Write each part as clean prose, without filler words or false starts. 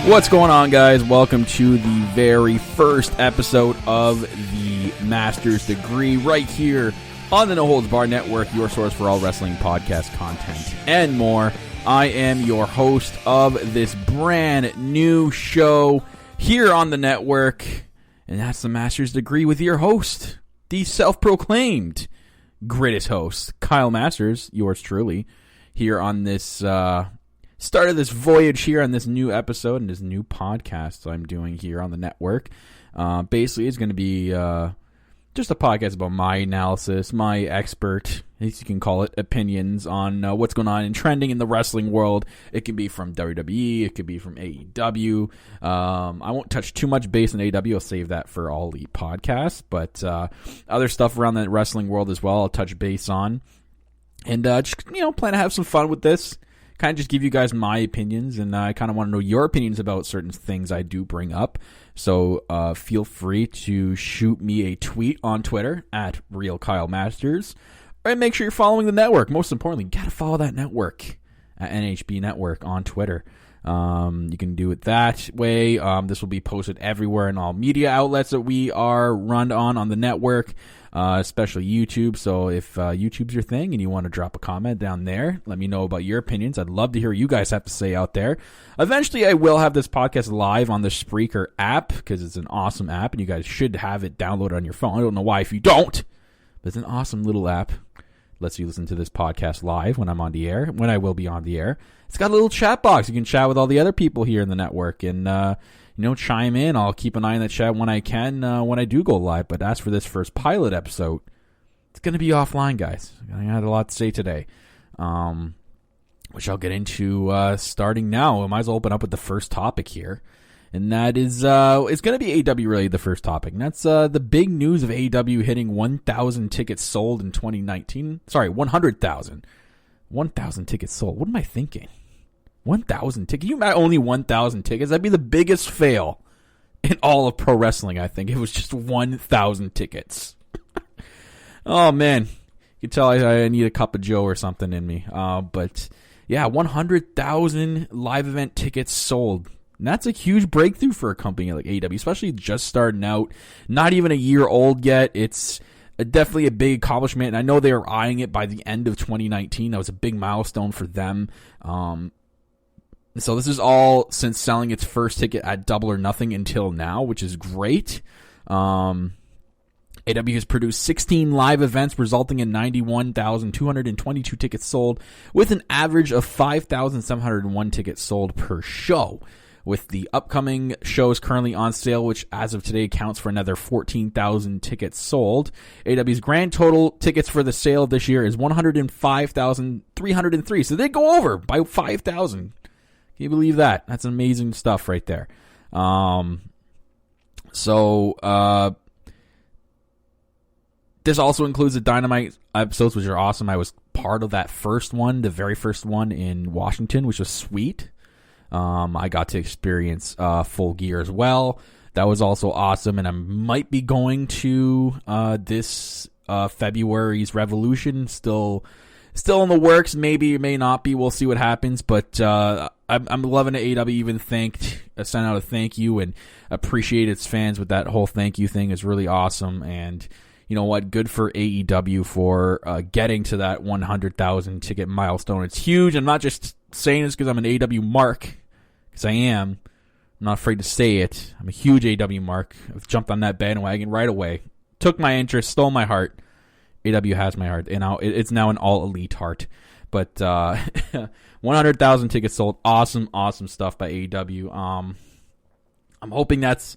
What's going on, guys? Welcome to the very first episode of the Master's Degree right here on the No Holds Barred Network, your source for all wrestling podcast content and more. I am your host of this brand new show here on the network, and that's the Master's Degree with your host, the self-proclaimed greatest host, Kyle Masters, yours truly, here on this start of this voyage here on this new episode and this new podcast I'm doing here on the network. Basically, it's going to be just a podcast about my analysis, my expert, as you can call it, opinions on what's going on and trending in the wrestling world. It can be from WWE, it could be from AEW. I won't touch too much base on AEW. I'll save that for all the podcasts, but other stuff around the wrestling world as well I'll touch base on. And just, plan to have some fun with this. Kind of just give you guys my opinions, and I kind of want to know your opinions about certain things I do bring up. So feel free to shoot me a tweet on Twitter at RealKyleMasters, and make sure you're following the network. Most importantly, you got to follow that network at NHB Network on Twitter. You can do it that way. This will be posted everywhere in all media outlets that we are run on the network. Especially YouTube. So if YouTube's your thing and you want to drop a comment down there, let me know about your opinions. I'd love to hear what you guys have to say out there. Eventually, I will have this podcast live on the Spreaker app because it's an awesome app and you guys should have it downloaded on your phone. I don't know why if you don't, but it's an awesome little app. Lets you listen to this podcast live when I'm on the air, when I will be on the air. It's got a little chat box. You can chat with all the other people here in the network and, chime in. I'll keep an eye on the chat when I can, when I do go live. But as for this first pilot episode, it's going to be offline, guys. I had a lot to say today, which I'll get into starting now. I might as well open up with the first topic here. And that is, it's going to be AEW related, the first topic. And that's the big news of AEW hitting 1,000 tickets sold in 2019. Sorry, 100,000. 1,000 tickets sold. What am I thinking? 1,000 tickets? You only 1,000 tickets? That'd be the biggest fail in all of pro wrestling, I think. It was just 1,000 tickets. Oh, man. You can tell I need a cup of Joe or something in me. But, yeah, 100,000 live event tickets sold. And that's a huge breakthrough for a company like AEW, especially just starting out. Not even a year old yet. It's definitely a big accomplishment. And I know they were eyeing it by the end of 2019. That was a big milestone for them. So this is all since selling its first ticket at Double or Nothing until now, which is great. AEW has produced 16 live events, resulting in 91,222 tickets sold, with an average of 5,701 tickets sold per show. With the upcoming shows currently on sale, which as of today counts for another 14,000 tickets sold. AEW's grand total tickets for the sale this year is 105,303. So they go over by 5,000. Can you believe that? That's amazing stuff right there. This also includes the Dynamite episodes, which are awesome. I was part of that first one, the very first one in Washington, which was sweet. I got to experience Full Gear as well. That was also awesome, and I might be going to this February's Revolution. Still in the works. Maybe, it may not be. We'll see what happens. But I'm loving it. AEW even sent out a thank you and appreciate its fans with that whole thank you thing. Is really awesome. And you know what? Good for AEW for getting to that 100,000 ticket milestone. It's huge. I'm not just saying this because I'm an AEW mark, because I am. I'm not afraid to say it. I'm a huge AEW mark. I've jumped on that bandwagon right away. Took my interest, stole my heart. AEW has my heart, and it's now an all-elite heart. But 100,000 tickets sold. Awesome stuff by AEW. I'm hoping that's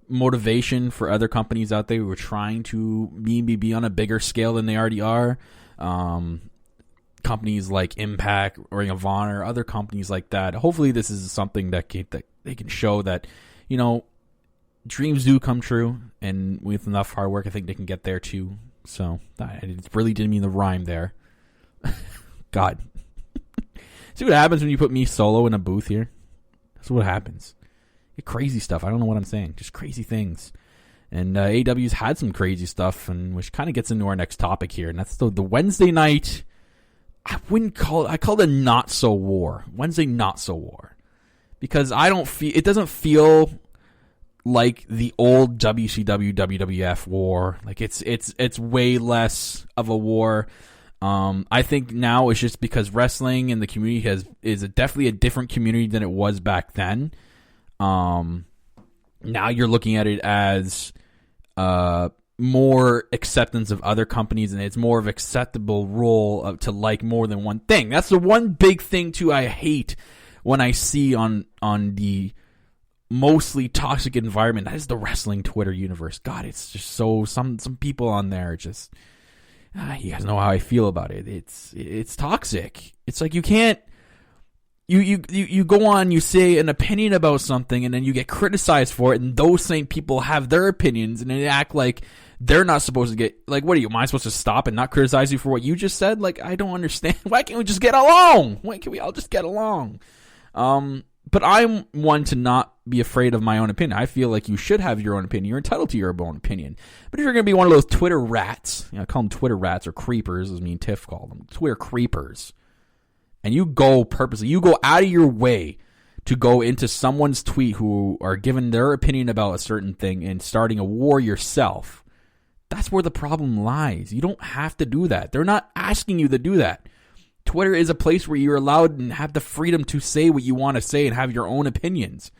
motivation for other companies out there who are trying to be on a bigger scale than they already are. Companies like Impact or Ring of Honor, other companies like that. Hopefully this is something that they can show that, dreams do come true, and with enough hard work, I think they can get there too. So I really didn't mean the rhyme there. God. See what happens when you put me solo in a booth here? That's what happens. Crazy stuff. I don't know what I'm saying. Just crazy things. And AEW's had some crazy stuff, and which kind of gets into our next topic here, and that's the Wednesday night. I call it a not so war. Wednesday not so war. because it doesn't feel like the old WCW WWF war. Like it's way less of a war. I think now it's just because wrestling and the community is definitely a different community than it was back then. Now you're looking at it as more acceptance of other companies, and it's more of acceptable role to like more than one thing. That's the one big thing too I hate when I see on the mostly toxic environment. That is the wrestling Twitter universe. God, it's just so some people on there just you guys know how I feel about it. It's toxic. It's like you can't you go on, you say an opinion about something, and then you get criticized for it, and those same people have their opinions, and they act like they're not supposed to get, like, what are you, am I supposed to stop and not criticize you for what you just said? Like, I don't understand. Why can't we just get along? Why can't we all just get along? But I'm one to not be afraid of my own opinion. I feel like you should have your own opinion. You're entitled to your own opinion. But if you're going to be one of those Twitter rats, I call them Twitter rats or creepers, as me and Tiff call them, Twitter creepers, and you go purposely, you go out of your way to go into someone's tweet who are giving their opinion about a certain thing and starting a war yourself, that's where the problem lies. You don't have to do that. They're not asking you to do that. Twitter is a place where you're allowed and have the freedom to say what you want to say and have your own opinions,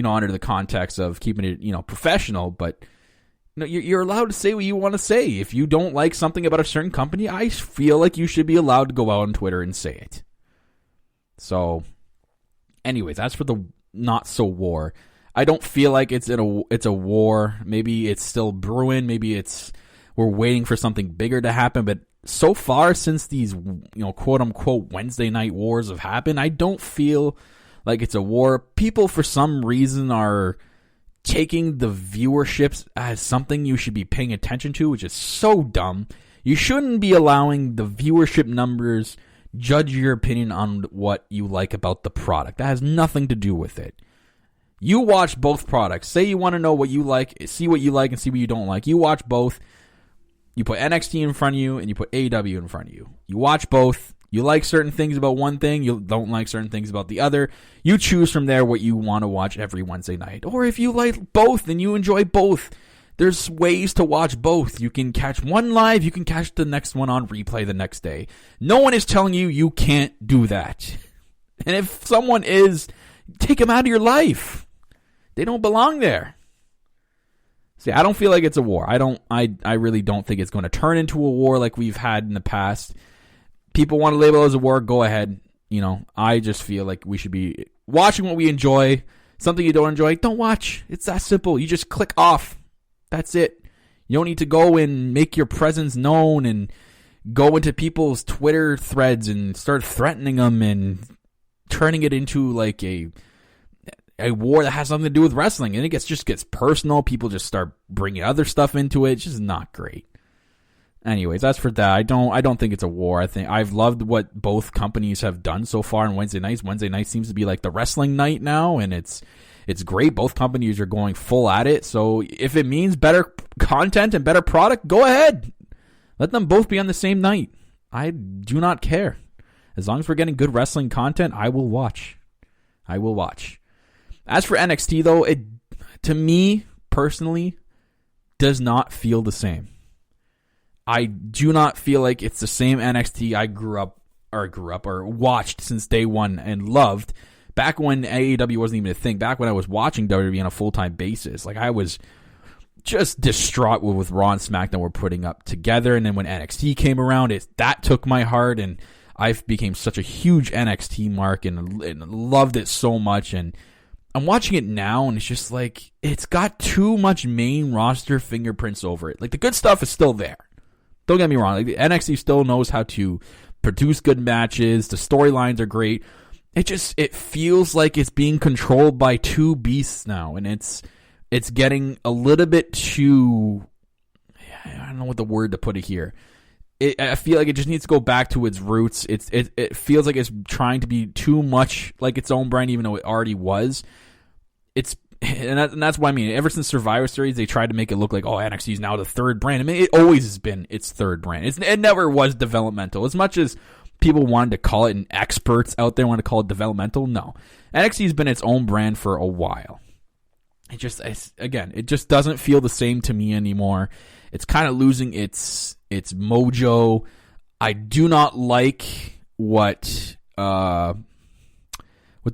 under the context of keeping it, professional. But you're allowed to say what you want to say. If you don't like something about a certain company, I feel like you should be allowed to go out on Twitter and say it. So, anyways, that's for the not so war. I don't feel like it's a war. Maybe it's still brewing. Maybe we're waiting for something bigger to happen. But so far, since these quote unquote Wednesday night wars have happened, I don't feel like it's a war. People, for some reason, are taking the viewerships as something you should be paying attention to, which is so dumb. You shouldn't be allowing the viewership numbers judge your opinion on what you like about the product. That has nothing to do with it. You watch both products. Say you want to know what you like, see what you like, and see what you don't like. You watch both. You put NXT in front of you, and you put AEW in front of you. You watch both. You like certain things about one thing. You don't like certain things about the other. You choose from there what you want to watch every Wednesday night. Or if you like both and you enjoy both, there's ways to watch both. You can catch one live. You can catch the next one on replay the next day. No one is telling you can't do that. And if someone is, take them out of your life. They don't belong there. See, I don't feel like it's a war. I really don't think it's going to turn into a war like we've had in the past. People want to label it as a war, go ahead. I just feel like we should be watching what we enjoy. Something you don't enjoy, don't watch. It's that simple. You just click off. That's it. You don't need to go and make your presence known and go into people's Twitter threads and start threatening them and turning it into like a war that has nothing to do with wrestling. And it just gets personal. People just start bringing other stuff into it. It's just not great. Anyways, as for that, I don't think it's a war. I think I've loved what both companies have done so far on Wednesday nights. Wednesday night seems to be like the wrestling night now, and it's great. Both companies are going full at it. So if it means better content and better product, go ahead. Let them both be on the same night. I do not care. As long as we're getting good wrestling content, I will watch. As for NXT, though, it, to me, personally, does not feel the same. I do not feel like it's the same NXT I grew up or watched since day one and loved. Back when AEW wasn't even a thing. Back when I was watching WWE on a full-time basis. Like, I was just distraught with Raw and SmackDown were putting up together. And then when NXT came around, that took my heart. And I became such a huge NXT mark and loved it so much. And I'm watching it now, and it's just like, it's got too much main roster fingerprints over it. Like, the good stuff is still there. Don't get me wrong. Like, the NXT still knows how to produce good matches. The storylines are great. It feels like it's being controlled by two beasts now, and it's getting a little bit too, I don't know what the word to put it here. I feel like it just needs to go back to its roots. It feels like it's trying to be too much like its own brand, even though it already was. And that's what I mean. Ever since Survivor Series, they tried to make it look like, NXT is now the third brand. I mean, it always has been its third brand. It never was developmental. As much as people wanted to call it, and experts out there want to call it developmental. No. NXT has been its own brand for a while. It just doesn't feel the same to me anymore. It's kind of losing its mojo. I do not like what the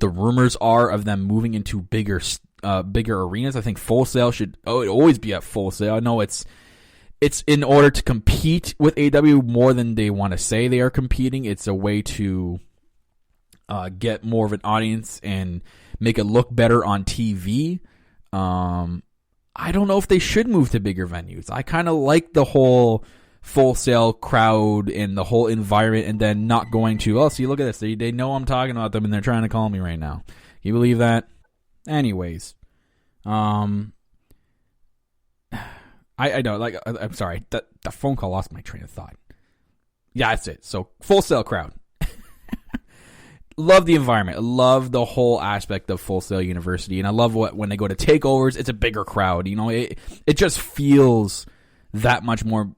rumors are of them moving into bigger arenas. I think Full Sail should always be at Full Sail. I know it's in order to compete with AEW more than they want to say they are competing. It's a way to get more of an audience and make it look better on TV. I don't know if they should move to bigger venues. I kind of like the whole Full Sail crowd and the whole environment, and then not going to, see, look at this. They know I'm talking about them, and they're trying to call me right now. Can you believe that? Anyways, I know, like, I'm sorry. The phone call lost my train of thought. Yeah, that's it. So, Full Sail crowd. Love the environment. I love the whole aspect of Full Sail University, and I love when they go to takeovers, it's a bigger crowd. You know, it just feels that much more.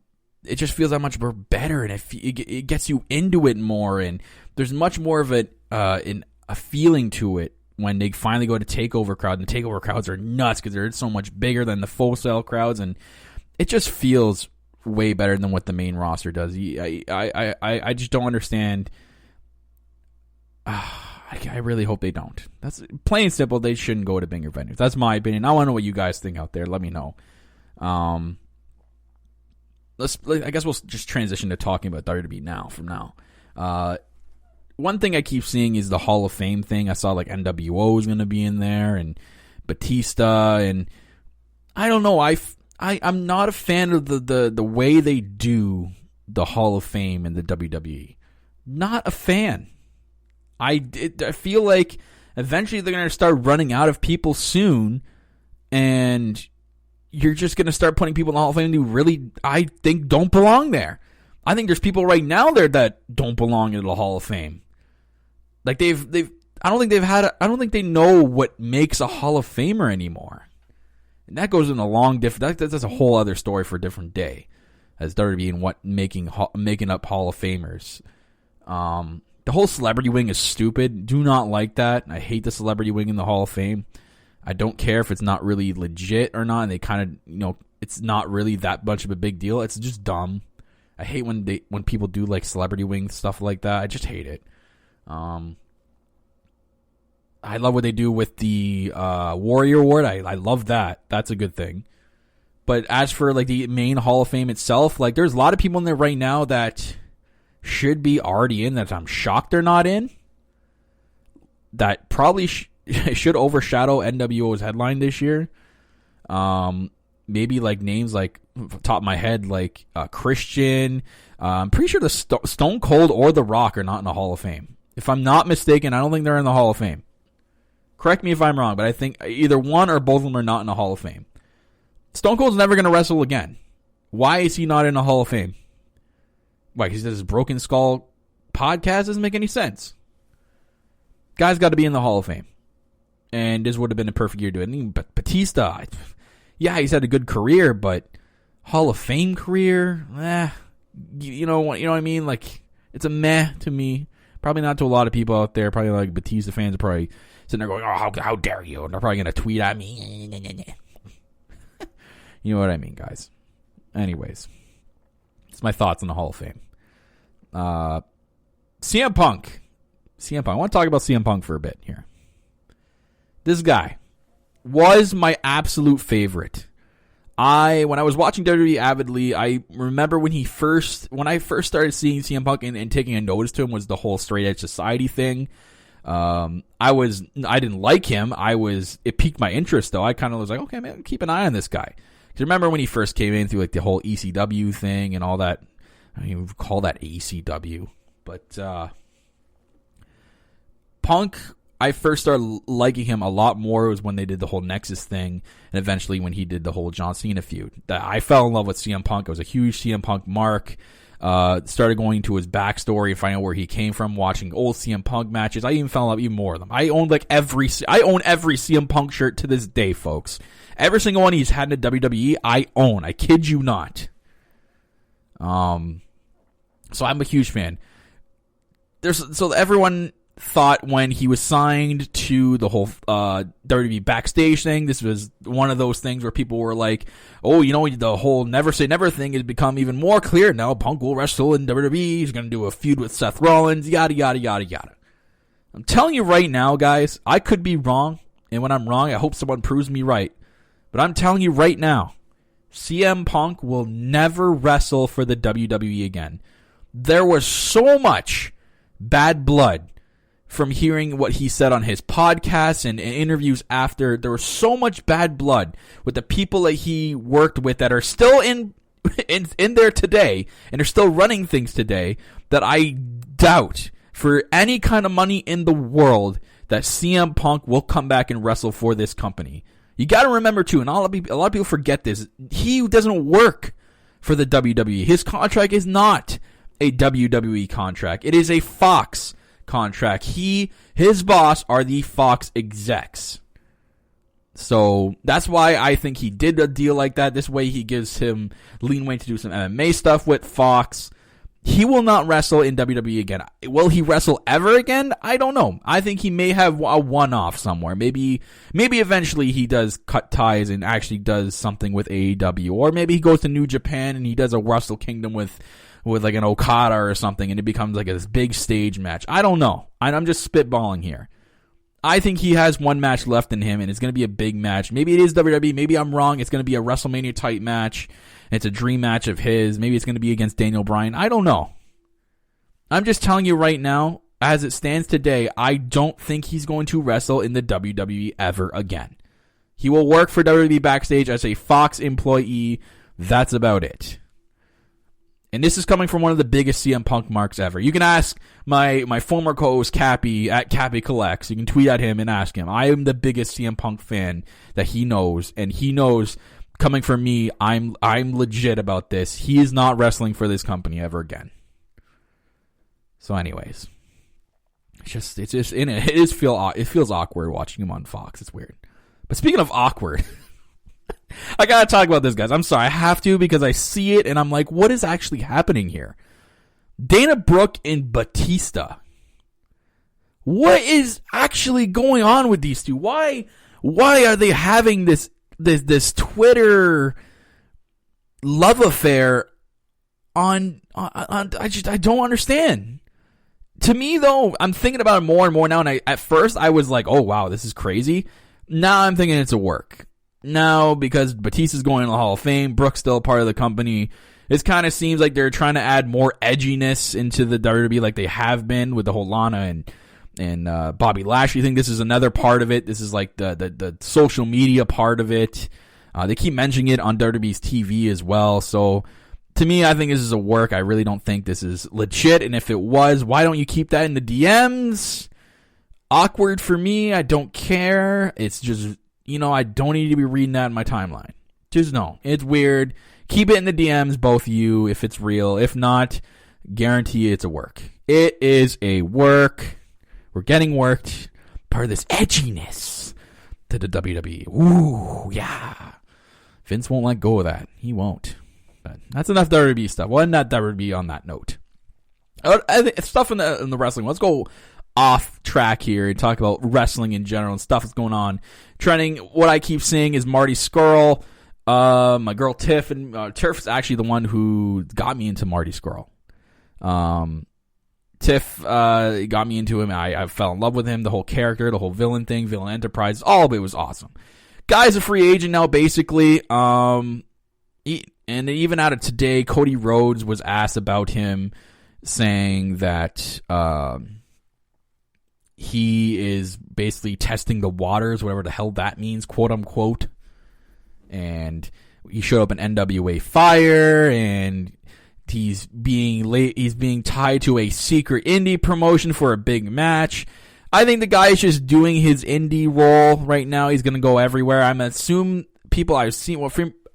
It just feels that much more better, and it gets you into it more, and there's much more of a feeling to it when they finally go to takeover crowd. And the takeover crowds are nuts because they're so much bigger than the Full Sail crowds, and it just feels way better than what the main roster does. I just don't understand. I really hope they don't. That's plain and simple. They shouldn't go to bigger venues. That's my opinion. I want to know what you guys think out there. Let me know. I guess we'll just transition to talking about WWE now. From now, one thing I keep seeing is the Hall of Fame thing. I saw like NWO is going to be in there, and Batista, and I don't know. I'm not a fan of the way they do the Hall of Fame in the WWE. Not a fan. I feel like eventually they're going to start running out of people soon, and you're just going to start putting people in the Hall of Fame who really, I think, don't belong there. I think there's people right now there that don't belong in the Hall of Fame. Like I don't think they know what makes a Hall of Famer anymore. And that goes in a long different. That's a whole other story for a different day, as WWE and what making up Hall of Famers. The whole celebrity wing is stupid. Do not like that. I hate the celebrity wing in the Hall of Fame. I don't care if it's not really legit or not, and they kind of, it's not really that much of a big deal. It's just dumb. I hate when people do like celebrity wing stuff like that. I just hate it. I love what they do with the Warrior Award. I love that. That's a good thing. But as for like the main Hall of Fame itself, like there's a lot of people in there right now that should be already in, that I'm shocked they're not in, that probably should overshadow NWO's headline this year. Maybe like names like, top of my head, like Christian. I'm pretty sure the Stone Cold or The Rock are not in the Hall of Fame. If I'm not mistaken, I don't think they're in the Hall of Fame. Correct me if I'm wrong, but I think either one or both of them are not in the Hall of Fame. Stone Cold's never going to wrestle again. Why is he not in the Hall of Fame? Why? Because his Broken Skull podcast doesn't make any sense. Guy's got to be in the Hall of Fame. And this would have been a perfect year to do it. But Batista, yeah, he's had a good career, but Hall of Fame career, you know what I mean? Like, it's a meh to me. Probably not to a lot of people out there. Probably like Batista fans are probably sitting there going, "Oh, how dare you?" And they're probably going to tweet at me. You know what I mean, guys. Anyways, it's my thoughts on the Hall of Fame. CM Punk. I want to talk about CM Punk for a bit here. This guy was my absolute favorite. When I was watching WWE avidly, I remember when I first started seeing CM Punk and taking a notice to him was the whole Straight Edge Society thing. I didn't like him. It piqued my interest though. I kind of was like, okay, man, keep an eye on this guy. Because remember when he first came in through like the whole ECW thing and all that. I don't even call that ECW, but Punk, I first started liking him a lot more was when they did the whole Nexus thing, and eventually when he did the whole John Cena feud. I fell in love with CM Punk. I was a huge CM Punk mark. Started going to his backstory and finding out where he came from, watching old CM Punk matches. I even fell in love even more with them. I own every CM Punk shirt to this day, folks. Every single one he's had in the WWE, I own. I kid you not. So I'm a huge fan. so everyone thought when he was signed to the whole WWE backstage thing, this was one of those things where people were like, oh, the whole never say never thing has become even more clear. Now Punk will wrestle in WWE. He's going to do a feud with Seth Rollins, yada, yada, yada, yada. I'm telling you right now, guys, I could be wrong. And when I'm wrong, I hope someone proves me right. But I'm telling you right now, CM Punk will never wrestle for the WWE again. There was so much bad blood from hearing what he said on his podcasts and interviews after. There was so much bad blood with the people that he worked with that are still in there today and are still running things today, that I doubt for any kind of money in the world that CM Punk will come back and wrestle for this company. You got to remember too, and a lot of people forget this, he doesn't work for the WWE. His contract is not a WWE contract. It is a Fox contract. His boss are the Fox execs. So that's why I think he did a deal like that. This way he gives him leeway to do some MMA stuff with Fox. He will not wrestle in WWE again. Will he wrestle ever again? I don't know. I think he may have a one-off somewhere. Maybe eventually he does cut ties and actually does something with AEW. Or maybe he goes to New Japan and he does a Wrestle Kingdom with like an Okada or something, and it becomes like this big stage match. I don't know. I'm just spitballing here. I think he has one match left in him, and it's going to be a big match. Maybe it is WWE. Maybe I'm wrong. It's going to be a WrestleMania-type match. It's a dream match of his. Maybe it's going to be against Daniel Bryan. I don't know. I'm just telling you right now, as it stands today, I don't think he's going to wrestle in the WWE ever again. He will work for WWE backstage as a Fox employee. That's about it. And this is coming from one of the biggest CM Punk marks ever. You can ask my former co-host Cappy at Cappy Collects. You can tweet at him and ask him. I am the biggest CM Punk fan that he knows, and he knows, coming from me, I'm legit about this. He is not wrestling for this company ever again. So, anyways, it feels awkward watching him on Fox. It's weird. But speaking of awkward, I gotta talk about this, guys. I'm sorry, I have to, because I see it and I'm like, what is actually happening here? Dana Brooke and Batista. What is actually going on with these two? Why are they having this Twitter love affair on I don't understand. To me, though, I'm thinking about it more and more now, and at first I was like, oh wow, this is crazy. Now I'm thinking it's a work. Now, because Batista's going to the Hall of Fame, Brooke's still a part of the company, it kind of seems like they're trying to add more edginess into the WWE like they have been with the whole Lana and Bobby Lashley thing. This is another part of it. This is like the social media part of it. They keep mentioning it on WWE's TV as well. So, to me, I think this is a work. I really don't think this is legit. And if it was, why don't you keep that in the DMs? Awkward for me. I don't care. It's just, I don't need to be reading that in my timeline. Just no. It's weird. Keep it in the DMs, both of you, if it's real. If not, guarantee it's a work. It is a work. We're getting worked. Part of this edginess to the WWE. Ooh, yeah. Vince won't let go of that. He won't. But that's enough WWE stuff. Well, not WWE on that note. Stuff in the wrestling. Let's go off track here and talk about wrestling in general and stuff that's going on. Trending, what I keep seeing is Marty Scurll. My girl Tiff, and Tiff is actually the one who got me into Marty Scurll. Tiff got me into him. I fell in love with him. The whole character, the whole villain thing, Villain Enterprise, all of it was awesome. Guy's a free agent now, basically. And even out of today, Cody Rhodes was asked about him, saying that he is basically testing the waters, whatever the hell that means, quote unquote. And he showed up in NWA Fire, and he's being tied to a secret indie promotion for a big match. I think the guy is just doing his indie role right now. He's going to go everywhere. I'm assuming people I've seen,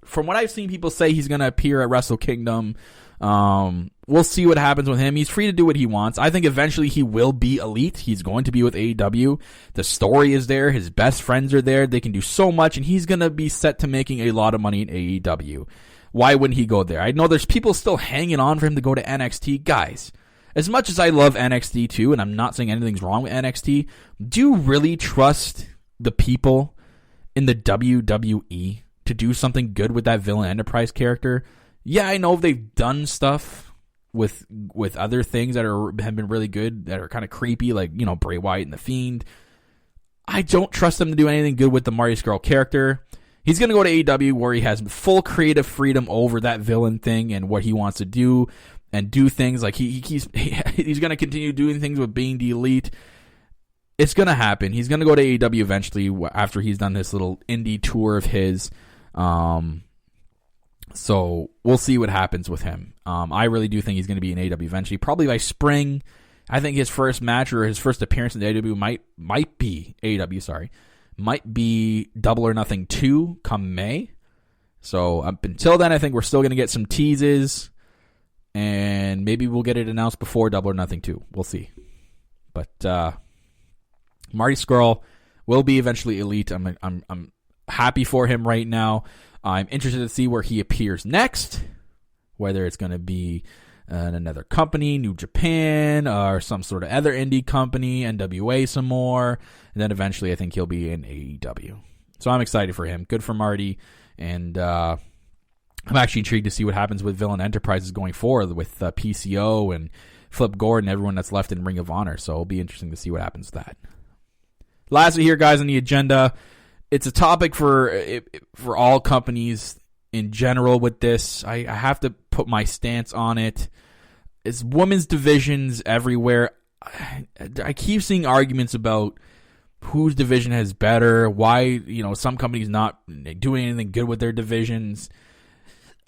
from what I've seen people say, he's going to appear at Wrestle Kingdom. We'll see what happens with him. He's free to do what he wants. I think eventually he will be elite. He's going to be with AEW. The story is there. His best friends are there. They can do so much, and he's going to be set to making a lot of money in AEW. Why wouldn't he go there? I know there's people still hanging on for him to go to NXT. Guys, as much as I love NXT too, and I'm not saying anything's wrong with NXT, do you really trust the people in the WWE to do something good with that Villain Enterprise character? Yeah, I know they've done stuff with other things that have been really good, that are kind of creepy, like, you know, Bray Wyatt and The Fiend. I don't trust them to do anything good with the Marty Scurll character. He's going to go to AEW where he has full creative freedom over that villain thing and what he wants to do, and do things like he's going to continue doing things with being the Elite. It's going to happen. He's going to go to AEW eventually after he's done this little indie tour of his. So we'll see what happens with him. I really do think he's going to be in AEW eventually, probably by spring. I think his first match or his first appearance in AEW might be Double or Nothing 2 come May. So up until then, I think we're still going to get some teases, and maybe we'll get it announced before Double or Nothing 2. We'll see. But Marty Scurll will be eventually Elite. I'm happy for him right now. I'm interested to see where he appears next, whether it's going to be another company, New Japan, or some sort of other indie company, NWA some more, and then eventually I think he'll be in AEW. So I'm excited for him. Good for Marty, and I'm actually intrigued to see what happens with Villain Enterprises going forward with PCO and Flip Gordon, everyone that's left in Ring of Honor. So it'll be interesting to see what happens with that. Lastly here, guys, on the agenda, it's a topic for all companies in general with this. I have to put my stance on it. It's women's divisions everywhere. I keep seeing arguments about whose division has better, why, you know, some companies not doing anything good with their divisions.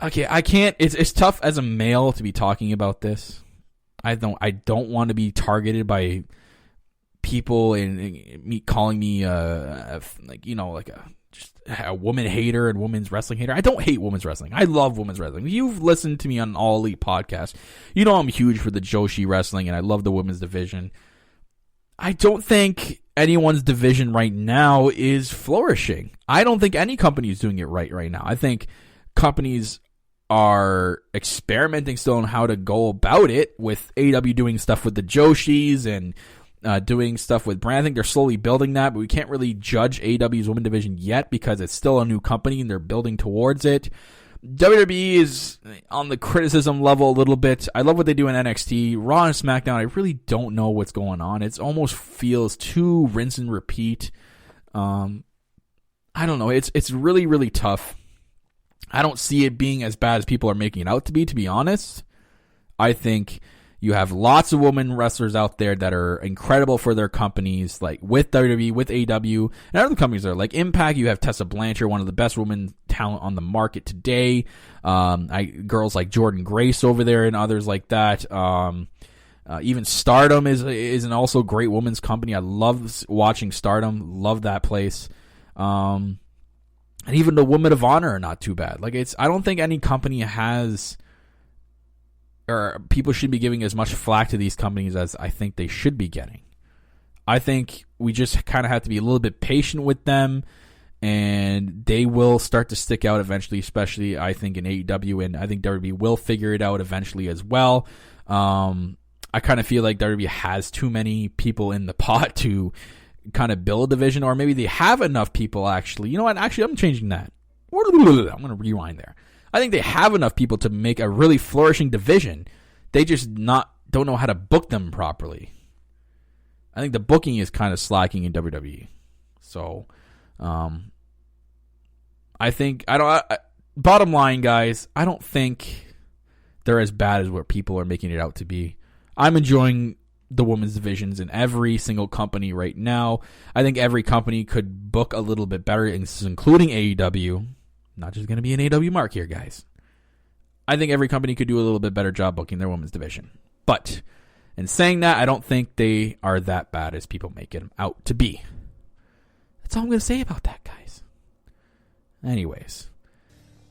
Okay, I can't. It's tough as a male to be talking about this. I don't want to be targeted by people and me calling me just a woman hater and women's wrestling hater. I don't hate women's wrestling. I love women's wrestling. If you've listened to me on All Elite podcast, you know I'm huge for the Joshi wrestling, and I love the women's division. I don't think anyone's division right now is flourishing. I don't think any company is doing it right now. I think companies are experimenting still on how to go about it, with AEW doing stuff with the Joshis and doing stuff with brand. I think they're slowly building that, but we can't really judge AEW's women division yet because it's still a new company and they're building towards it. WWE is on the criticism level a little bit. I love what they do in NXT. Raw and SmackDown, I really don't know what's going on. It almost feels too rinse and repeat. I don't know. It's really, really tough. I don't see it being as bad as people are making it out to be honest. I think you have lots of women wrestlers out there that are incredible for their companies, like with WWE, with AEW, and other companies that are like Impact. You have Tessa Blanchard, one of the best women talent on the market today. Girls like Jordan Grace over there and others like that. Even Stardom is an also great women's company. I love watching Stardom. Love that place. And even the Women of Honor are not too bad. I don't think any company has, or people should be giving as much flack to these companies as I think they should be getting. I think we just kind of have to be a little bit patient with them, and they will start to stick out eventually, especially I think in AEW, and I think WWE will figure it out eventually as well. I kind of feel like WWE has too many people in the pot to kind of build a division, or maybe they have enough people actually. You know what? Actually, I'm changing that. I'm going to rewind there. I think they have enough people to make a really flourishing division. They just don't know how to book them properly. I think the booking is kind of slacking in WWE. So, bottom line, guys, I don't think they're as bad as what people are making it out to be. I'm enjoying the women's divisions in every single company right now. I think every company could book a little bit better, including AEW. Not just going to be an AEW mark here, guys. I think every company could do a little bit better job booking their women's division. But in saying that, I don't think they are that bad as people make it out to be. That's all I'm going to say about that, guys. Anyways,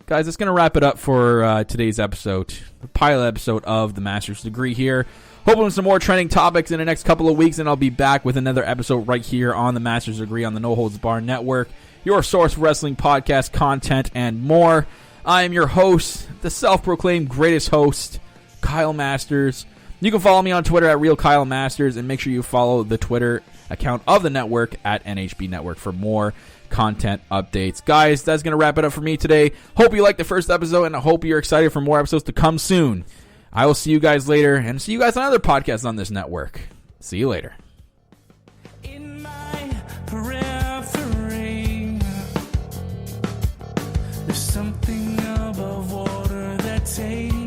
guys, that's going to wrap it up for today's episode, the pilot episode of the Master's Degree here. Hoping some more trending topics in the next couple of weeks, and I'll be back with another episode right here on the Master's Degree on the No Holds Barred Network, your source for wrestling podcast content and more. I am your host, the self-proclaimed greatest host, Kyle Masters. You can follow me on Twitter at RealKyleMasters, and make sure you follow the Twitter account of the network at NHB Network for more content updates. Guys, that's going to wrap it up for me today. Hope you liked the first episode, and I hope you're excited for more episodes to come soon. I will see you guys later, and see you guys on other podcasts on this network. See you later. In my periphery, there's something above water that takes